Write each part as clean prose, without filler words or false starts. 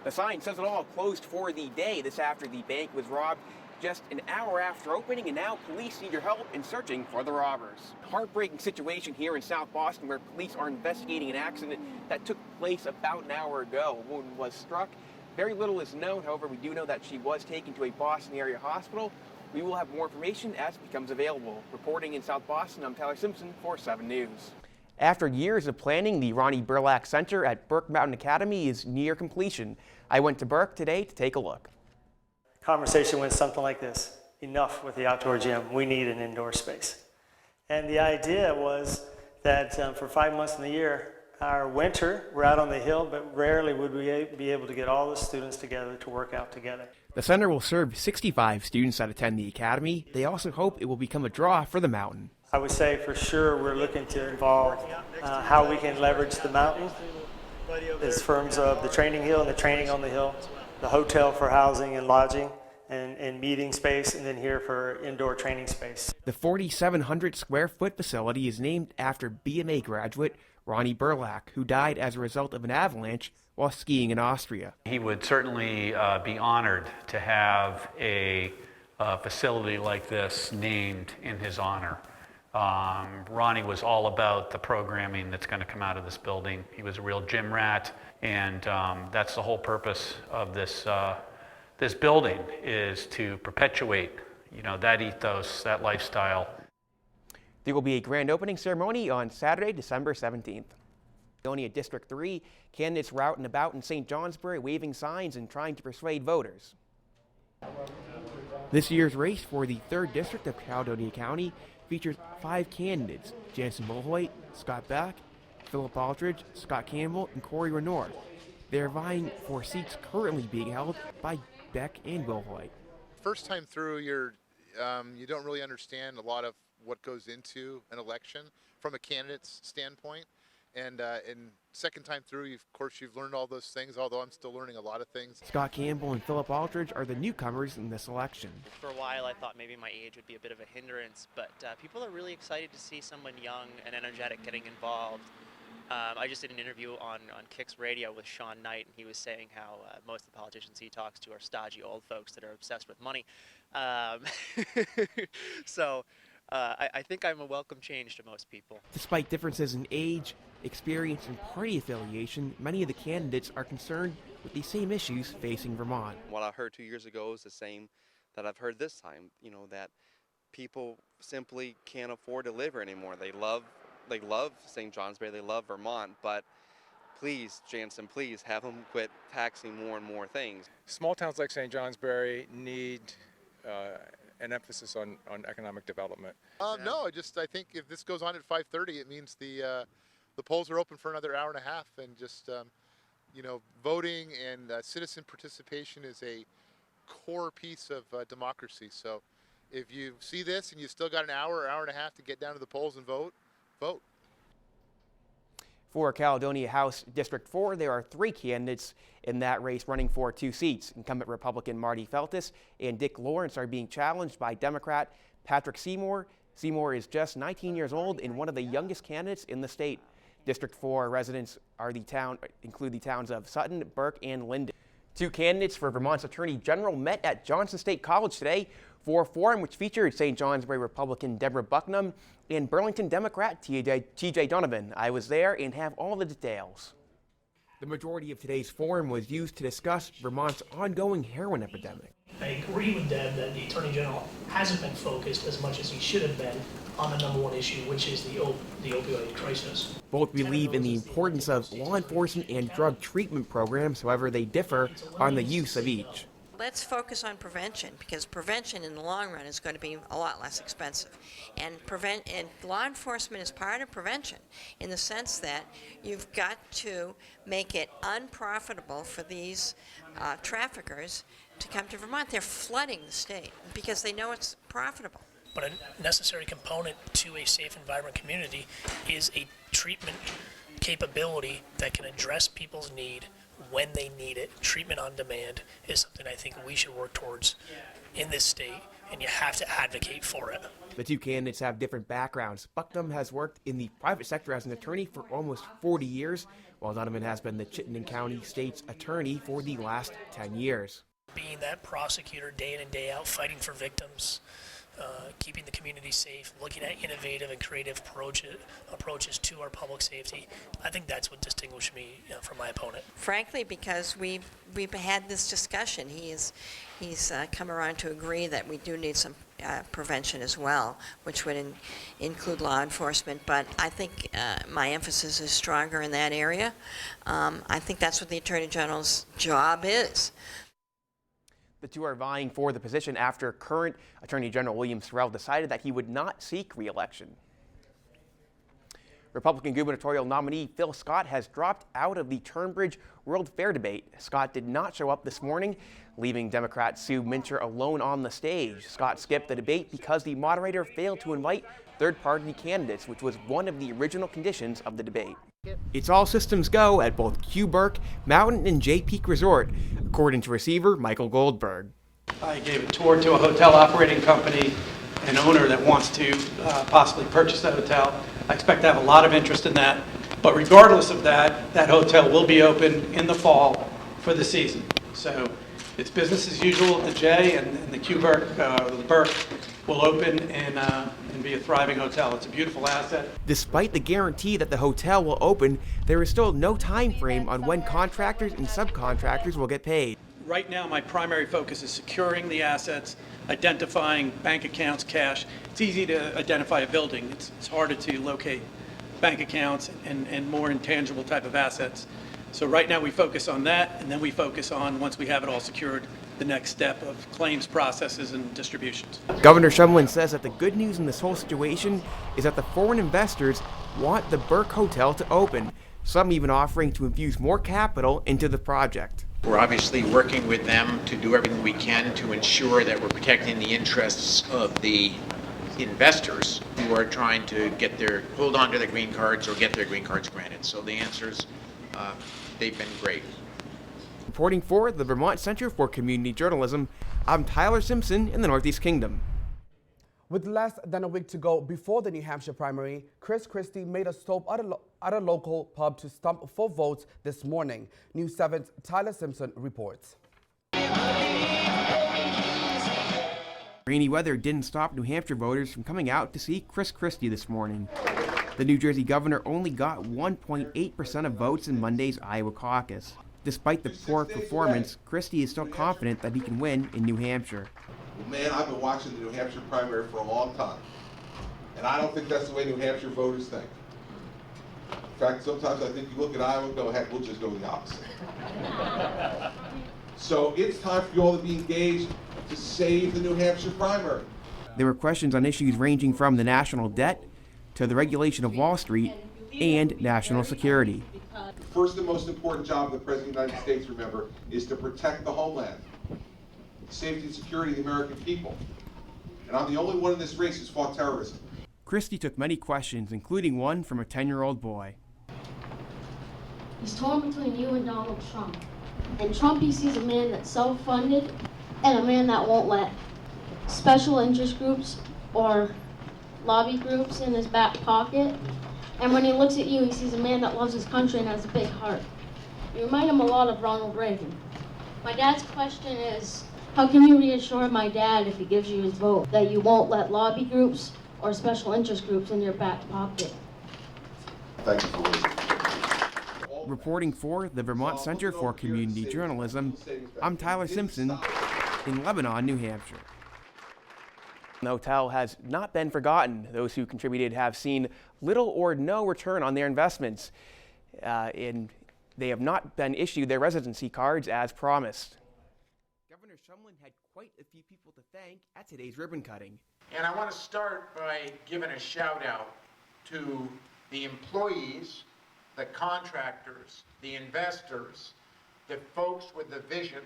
The sign says it all, closed for the day. This after the bank was robbed just an hour after opening, and now police need your help in searching for the robbers. Heartbreaking situation here in South Boston where police are investigating an accident that took place about an hour ago. A woman was struck. Very little is known, however, we do know that she was taken to a Boston area hospital. We will have more information as it becomes available. Reporting in South Boston, I'm Tyler Simpson for 7 News. After years of planning, the Ronnie Burlak Center at Burke Mountain Academy is near completion. I went to Burke today to take a look. Conversation went something like this: enough with the outdoor gym, we need an indoor space. And the idea was that for 5 months in the year, our winter, we're out on the hill, but rarely would we be able to get all the students together to work out together. The center will serve 65 students that attend the academy. They also hope it will become a draw for the mountain. I would say for sure we're looking to involve how we can leverage the mountain in terms of the training hill and the training on the hill, the hotel for housing and lodging and meeting space, and then here for indoor training space. The 4,700 square foot facility is named after BMA graduate Ronnie Burlak, who died as a result of an avalanche while skiing in Austria. He would certainly be honored to have a facility like this named in his honor. Ronnie was all about the programming that's going to come out of this building. He was a real gym rat, and that's the whole purpose of this this building, is to perpetuate, that ethos, that lifestyle. There will be a grand opening ceremony on Saturday, December 17th. Only at District 3, candidates were out and about in St. Johnsbury waving signs and trying to persuade voters. This year's race for the 3rd District of Caledonia County features 5 candidates: Jansen Mulhoyt, Scott Beck, Philip Aldridge, Scott Campbell, and Corey Renor. They're vying for seats currently being held by Beck and Mulhoyt. First time through, you don't really understand a lot of what goes into an election from a candidate's standpoint. And second time through, of course, you've learned all those things, although I'm still learning a lot of things. Scott Campbell and Philip Aldridge are the newcomers in this election. For a while, I thought maybe my age would be a bit of a hindrance, but people are really excited to see someone young and energetic getting involved. I just did an interview on Kicks Radio with Sean Knight, and he was saying how most of the politicians he talks to are stodgy old folks that are obsessed with money. So I think I'm a welcome change to most people. Despite differences in age, experience, and party affiliation, many of the candidates are concerned with the same issues facing Vermont. What I heard 2 years ago is the same that I've heard this time, that people simply can't afford to live here anymore. They love St. Johnsbury, they love Vermont, but please, Jansen, please have them quit taxing more and more things. Small towns like St. Johnsbury need an emphasis on economic development. No, I think if this goes on at 5:30, it means the polls are open for another hour and a half, and just voting and citizen participation is a core piece of democracy. So if you see this and you still got an hour and a half to get down to the polls and vote. For Caledonia House District 4, there are 3 candidates in that race running for 2 seats. Incumbent Republican Marty Feltus and Dick Lawrence are being challenged by Democrat Patrick Seymour. Seymour is just 19 years old and one of the youngest candidates in the state. District 4 residents include the towns of Sutton, Burke, and Linden. 2 candidates for Vermont's Attorney General met at Johnson State College today for a forum which featured St. Johnsbury Republican Deborah Bucknam and Burlington Democrat T.J. Donovan. I was there and have all the details. The majority of today's forum was used to discuss Vermont's ongoing heroin epidemic. I agree with Deb that the Attorney General hasn't been focused as much as he should have been on the number one issue, which is the opioid crisis. Both believe in the importance of law enforcement and drug treatment programs, however they differ on the use of each. Let's focus on prevention, because prevention in the long run is going to be a lot less expensive. And law enforcement is part of prevention in the sense that you've got to make it unprofitable for these traffickers to come to Vermont. They're flooding the state because they know it's profitable. But a necessary component to a safe environment community is a treatment capability that can address people's need when they need it. Treatment on demand is something I think we should work towards in this state, and you have to advocate for it. The two candidates have different backgrounds. Bucknum has worked in the private sector as an attorney for almost 40 years, while Donovan has been the Chittenden County State's attorney for the last 10 years. Being that prosecutor day in and day out, fighting for victims, keeping the community safe, looking at innovative and creative approaches to our public safety, I think that's what distinguished me from my opponent. Frankly, because we've had this discussion, he's come around to agree that we do need some prevention as well, which would include law enforcement. But I think my emphasis is stronger in that area. I think that's what the Attorney General's job is. The two are vying for the position after current Attorney General William Sorrell decided that he would not seek re-election. Republican gubernatorial nominee Phil Scott has dropped out of the Turnbridge World Fair debate. Scott did not show up this morning, leaving Democrat Sue Mincher alone on the stage. Scott skipped the debate because the moderator failed to invite third-party candidates, which was one of the original conditions of the debate. It's all systems go at both Q Burke, Mountain, and Jay Peak Resort, according to receiver Michael Goldberg. I gave a tour to a hotel operating company, an owner that wants to possibly purchase that hotel. I expect to have a lot of interest in that. But regardless of that, that hotel will be open in the fall for the season. So it's business as usual at the J, and the Q Burke, the Burke will open and be a thriving hotel. It's a beautiful asset. Despite the guarantee that the hotel will open, there is still no time frame on when contractors and subcontractors will get paid. Right now, my primary focus is securing the assets, identifying bank accounts, cash. It's easy to identify a building. It's harder to locate bank accounts and more intangible type of assets. So right now we focus on that, and then we focus on, once we have it all secured, the next step of claims processes and distributions. Governor Shumlin says that the good news in this whole situation is that the foreign investors want the Burke Hotel to open, some even offering to infuse more capital into the project. We're obviously working with them to do everything we can to ensure that we're protecting the interests of the investors who are trying to hold on to their green cards or get their green cards granted. So the answers, they've been great. Reporting for the Vermont Center for Community Journalism, I'm Tyler Simpson in the Northeast Kingdom. With less than a week to go before the New Hampshire primary, Chris Christie made a stop at a local pub to stump for votes this morning. News 7's Tyler Simpson reports. Rainy weather didn't stop New Hampshire voters from coming out to see Chris Christie this morning. The New Jersey governor only got 1.8% of votes in Monday's Iowa caucus. Despite the poor performance, Christie is still confident that he can win in New Hampshire. Man, I've been watching the New Hampshire primary for a long time, and I don't think that's the way New Hampshire voters think. In fact, sometimes I think you look at Iowa and go, heck, we'll just go the opposite. So it's time for you all to be engaged to save the New Hampshire primary. There were questions on issues ranging from the national debt to the regulation of Wall Street and national security. The first and most important job of the President of the United States, remember, is to protect the homeland, the safety and security of the American people. And I'm the only one in this race who's fought terrorism. Christie took many questions, including one from a 10-year-old boy. He's torn between you and Donald Trump. And Trump, he sees a man that's self-funded and a man that won't let special interest groups or lobby groups in his back pocket. And when he looks at you, he sees a man that loves his country and has a big heart. You remind him a lot of Ronald Reagan. My dad's question is, how can you reassure my dad, if he gives you his vote, that you won't let lobby groups or special interest groups in your back pocket? Thank you for listening. Reporting for the Vermont Center for Community Journalism, I'm Tyler Simpson in Lebanon, New Hampshire. The hotel has not been forgotten. Those who contributed have seen little or no return on their investments, and they have not been issued their residency cards as promised. Governor Shumlin had quite a few people to thank at today's ribbon cutting. And I want to start by giving a shout out to the employees, the contractors, the investors, the folks with the vision,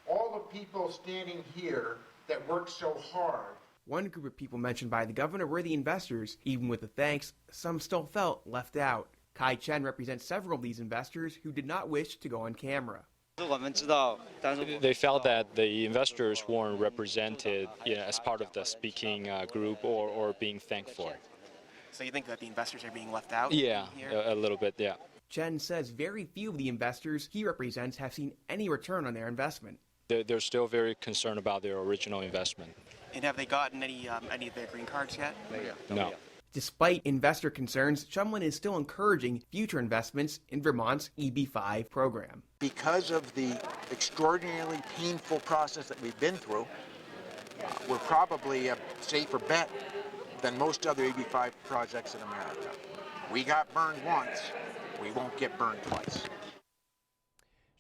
all the people standing here that worked so hard. One group of people mentioned by the governor were the investors. Even with the thanks, some still felt left out. Kai Chen represents several of these investors who did not wish to go on camera. They felt that the investors weren't represented, as part of the speaking group or being thanked for. So you think that the investors are being left out? Yeah, here? a little bit, yeah. Chen says very few of the investors he represents have seen any return on their investment. They're still very concerned about their original investment. And have they gotten any of their green cards yet? No. Despite investor concerns, Shumlin is still encouraging future investments in Vermont's EB-5 program. Because of the extraordinarily painful process that we've been through, we're probably a safer bet than most other EB-5 projects in America. We got burned once, we won't get burned twice.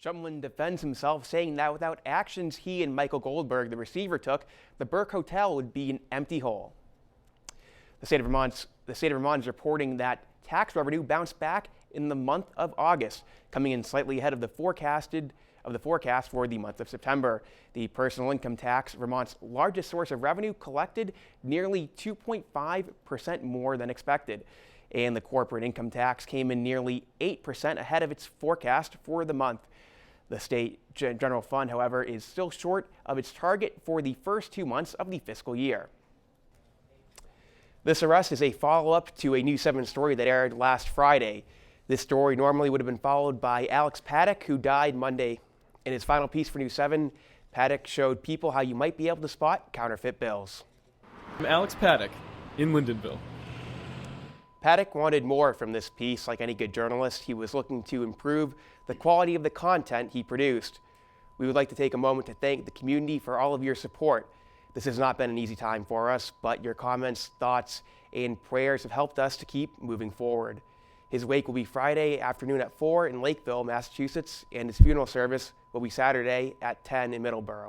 Shumlin defends himself, saying that without actions he and Michael Goldberg, the receiver, took, the Burke Hotel would be an empty hole. The state of Vermont is reporting that tax revenue bounced back in the month of August, coming in slightly ahead of the forecast for the month of September. The personal income tax, Vermont's largest source of revenue, collected nearly 2.5% more than expected. And the corporate income tax came in nearly 8% ahead of its forecast for the month. The state general fund, however, is still short of its target for the first 2 months of the fiscal year. This arrest is a follow-up to a News 7 story that aired last Friday. This story normally would have been followed by Alex Paddock, who died Monday. In his final piece for News 7, Paddock showed people how you might be able to spot counterfeit bills. I'm Alex Paddock in Lyndonville. Paddock wanted more from this piece. Like any good journalist, he was looking to improve the quality of the content he produced. We would like to take a moment to thank the community for all of your support. This has not been an easy time for us, but your comments, thoughts, and prayers have helped us to keep moving forward. His wake will be Friday afternoon at 4 in Lakeville, Massachusetts, and his funeral service will be Saturday at 10 in Middleborough.